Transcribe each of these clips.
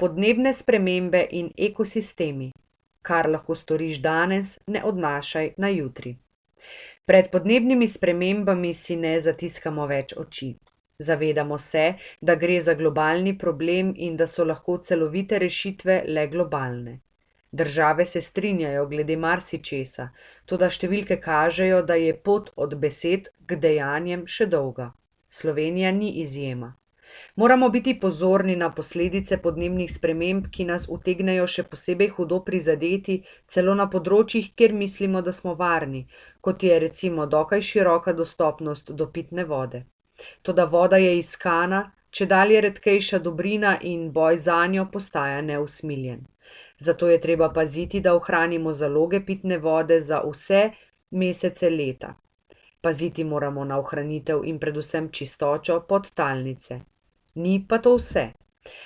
podnebne spremembe in ekosistemi. Kar lahko storiš danes, ne odnašaj na jutri. Pred podnebnimi spremembami si ne zatiskamo več oči. Zavedamo se, da gre za globalni problem in da so lahko celovite rešitve le globalne. Države se strinjajo glede marsičesa, toda številke kažejo, da je pot od besed k dejanjem še dolga. Slovenija ni izjema. Moramo biti pozorni na posledice podnebnih sprememb, ki nas utegnejo še posebej hudo prizadeti, celo na področjih, kjer mislimo, da smo varni, kot je recimo dokaj široka dostopnost do pitne vode. Toda voda je iskana, čedalje redkejša dobrina in boj zanjo postaja neusmiljen. Zato je treba paziti, da ohranimo zaloge pitne vode za vse mesece leta. Paziti moramo na ohranitev in predvsem čistočo podtalnice. Ni pa to vse.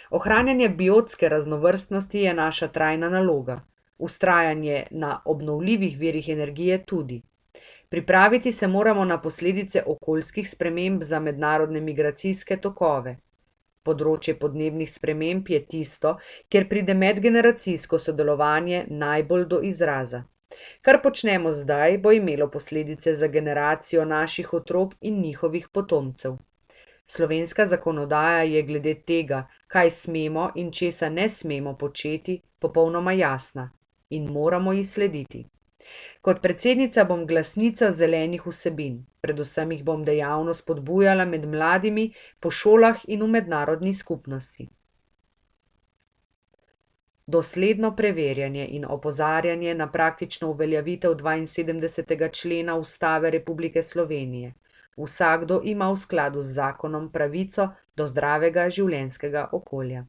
Ohranjanje biotske raznovrstnosti je naša trajna naloga. Vztrajanje na obnovljivih virih energije tudi. Pripraviti se moramo na posledice okoljskih sprememb za mednarodne migracijske tokove. Področje podnebnih sprememb je tisto, kjer pride medgeneracijsko sodelovanje najbolj do izraza. Kar počnemo zdaj, bo imelo posledice za generacijo naših otrok in njihovih potomcev. Slovenska zakonodaja je glede tega, kaj smemo in česa ne smemo početi, popolnoma jasna in moramo ji slediti. Kot predsednica bom glasnica zelenih vsebin, predvsem jih bom dejavno spodbujala med mladimi, po šolah in v mednarodni skupnosti. Dosledno preverjanje in opozarjanje na praktično uveljavitev 72. člena Ustave Republike Slovenije. Vsakdo ima v skladu z zakonom pravico do zdravega življenjskega okolja.